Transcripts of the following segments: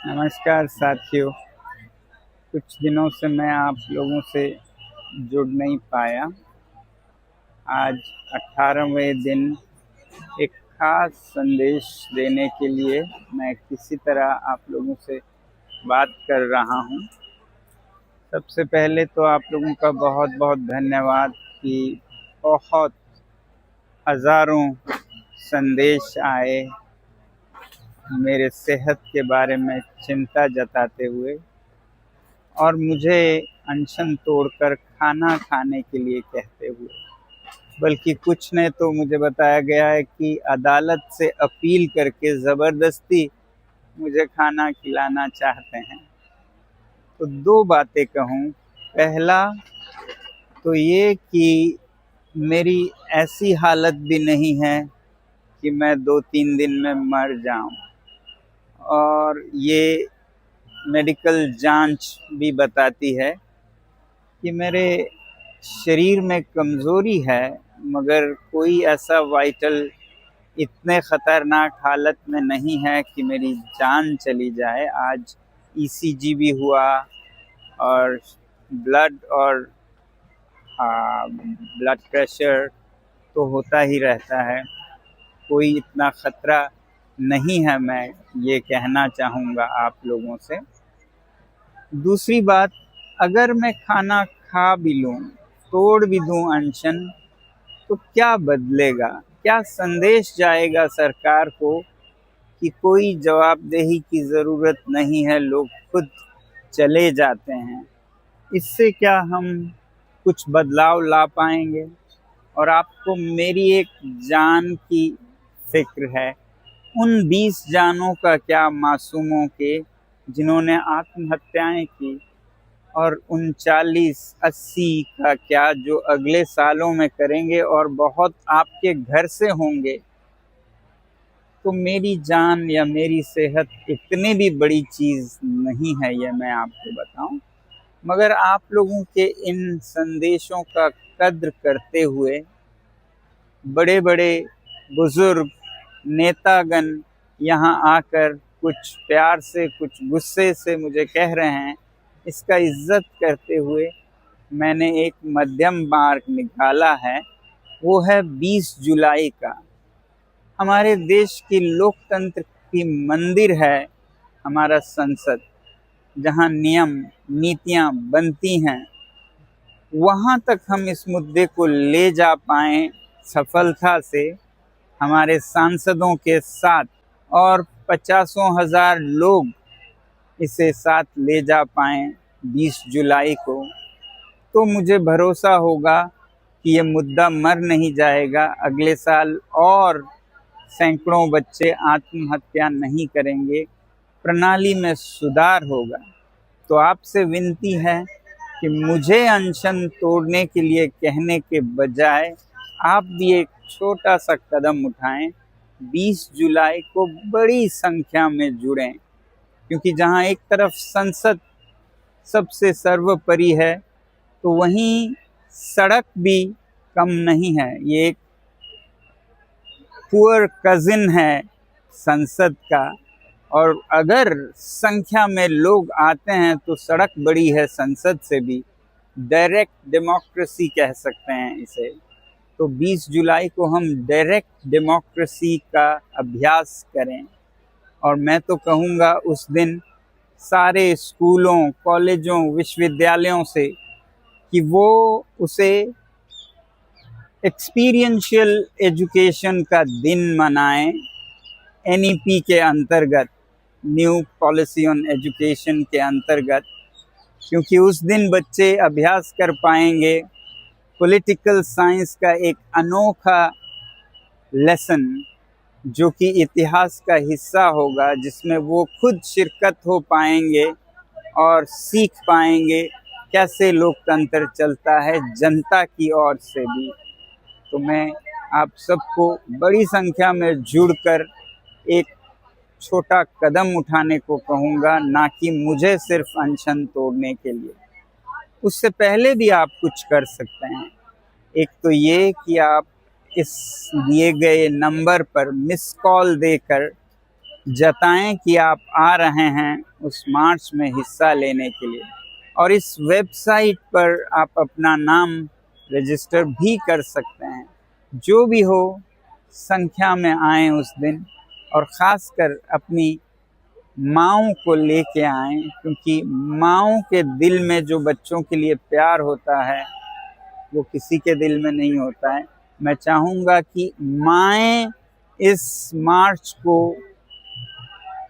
नमस्कार साथियों। कुछ दिनों से मैं आप लोगों से जुड़ नहीं पाया। आज 18वें दिन एक खास संदेश देने के लिए मैं किसी तरह आप लोगों से बात कर रहा हूँ। सबसे पहले तो आप लोगों का बहुत बहुत धन्यवाद कि बहुत हज़ारों संदेश आए मेरे सेहत के बारे में चिंता जताते हुए और मुझे अनशन तोड़कर खाना खाने के लिए कहते हुए। बल्कि कुछ ने तो मुझे बताया गया है कि अदालत से अपील करके ज़बरदस्ती मुझे खाना खिलाना चाहते हैं। तो दो बातें कहूँ। पहला तो ये कि मेरी ऐसी हालत भी नहीं है कि मैं 2-3 दिन में मर जाऊं, और ये मेडिकल जांच भी बताती है कि मेरे शरीर में कमज़ोरी है, मगर कोई ऐसा वाइटल इतने ख़तरनाक हालत में नहीं है कि मेरी जान चली जाए। आज ईसीजी भी हुआ और ब्लड प्रेशर तो होता ही रहता है। कोई इतना ख़तरा नहीं है, मैं ये कहना चाहूँगा आप लोगों से। दूसरी बात, अगर मैं खाना खा भी लूँ, तोड़ भी दूँ अनशन, तो क्या बदलेगा? क्या संदेश जाएगा सरकार को कि कोई जवाबदेही की ज़रूरत नहीं है, लोग खुद चले जाते हैं? इससे क्या हम कुछ बदलाव ला पाएंगे? और आपको मेरी एक जान की फिक्र है, उन 20 जानों का क्या, मासूमों के, जिन्होंने आत्महत्याएं की, और 39-80 का क्या जो अगले सालों में करेंगे, और बहुत आपके घर से होंगे। तो मेरी जान या मेरी सेहत इतनी भी बड़ी चीज़ नहीं है, ये मैं आपको बताऊं। मगर आप लोगों के इन संदेशों का कद्र करते हुए बड़े बड़े बुजुर्ग नेतागण यहाँ आकर कुछ प्यार से कुछ गुस्से से मुझे कह रहे हैं, इसका इज्जत करते हुए मैंने एक मध्यम मार्ग निकाला है। वो है 20 जुलाई का। हमारे देश की लोकतंत्र की मंदिर है हमारा संसद, जहाँ नियम नीतियाँ बनती हैं। वहाँ तक हम इस मुद्दे को ले जा पाएँ सफलता से हमारे सांसदों के साथ, और 50,000 लोग इसे साथ ले जा पाएँ 20 जुलाई को, तो मुझे भरोसा होगा कि ये मुद्दा मर नहीं जाएगा। अगले साल और सैकड़ों बच्चे आत्महत्या नहीं करेंगे, प्रणाली में सुधार होगा। तो आपसे विनती है कि मुझे अनशन तोड़ने के लिए कहने के बजाय आप भी एक छोटा सा कदम उठाएं, 20 जुलाई को बड़ी संख्या में जुड़ें। क्योंकि जहां एक तरफ संसद सबसे सर्वोपरि है, तो वहीं सड़क भी कम नहीं है। ये एक पुअर कजिन है संसद का, और अगर संख्या में लोग आते हैं तो सड़क बड़ी है संसद से भी। डायरेक्ट डेमोक्रेसी कह सकते हैं इसे। तो 20 जुलाई को हम डायरेक्ट डेमोक्रेसी का अभ्यास करें। और मैं तो कहूँगा उस दिन सारे स्कूलों, कॉलेजों, विश्वविद्यालयों से कि वो उसे एक्सपीरियंशियल एजुकेशन का दिन मनाएं, एनईपी के अंतर्गत, न्यू पॉलिसी ऑन एजुकेशन के अंतर्गत। क्योंकि उस दिन बच्चे अभ्यास कर पाएंगे पॉलिटिकल साइंस का एक अनोखा लेसन, जो कि इतिहास का हिस्सा होगा, जिसमें वो खुद शिरकत हो पाएंगे और सीख पाएंगे कैसे लोकतंत्र चलता है जनता की ओर से भी। तो मैं आप सबको बड़ी संख्या में जुड़कर एक छोटा कदम उठाने को कहूँगा, ना कि मुझे सिर्फ अनशन तोड़ने के लिए। उससे पहले भी आप कुछ कर सकते हैं। एक तो ये कि आप इस दिए गए नंबर पर मिस कॉल देकर जताएं कि आप आ रहे हैं उस मार्च में हिस्सा लेने के लिए। और इस वेबसाइट पर आप अपना नाम रजिस्टर भी कर सकते हैं। जो भी हो, संख्या में आएँ उस दिन, और ख़ासकर अपनी माँओं को लेके आएँ, क्योंकि माँओं के दिल में जो बच्चों के लिए प्यार होता है वो किसी के दिल में नहीं होता है। मैं चाहूँगा कि माएँ इस मार्च को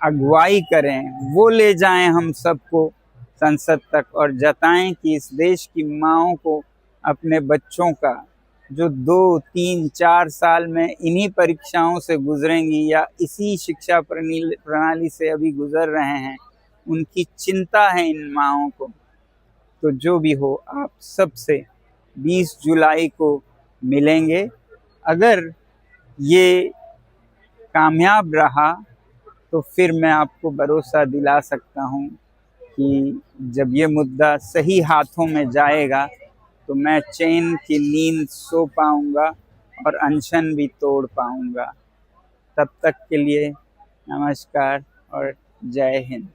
अगुवाई करें, वो ले जाएं हम सबको संसद तक और जताएं कि इस देश की माँओं को अपने बच्चों का, जो 2, 3, 4 साल में इन्हीं परीक्षाओं से गुजरेंगी या इसी शिक्षा प्रणाली से अभी गुजर रहे हैं, उनकी चिंता है इन माँओं को। तो जो भी हो, आप सबसे 20 जुलाई को मिलेंगे। अगर ये कामयाब रहा तो फिर मैं आपको भरोसा दिला सकता हूँ कि जब ये मुद्दा सही हाथों में जाएगा तो मैं चैन की नींद सो पाऊँगा और अनशन भी तोड़ पाऊँगा। तब तक के लिए नमस्कार और जय हिंद।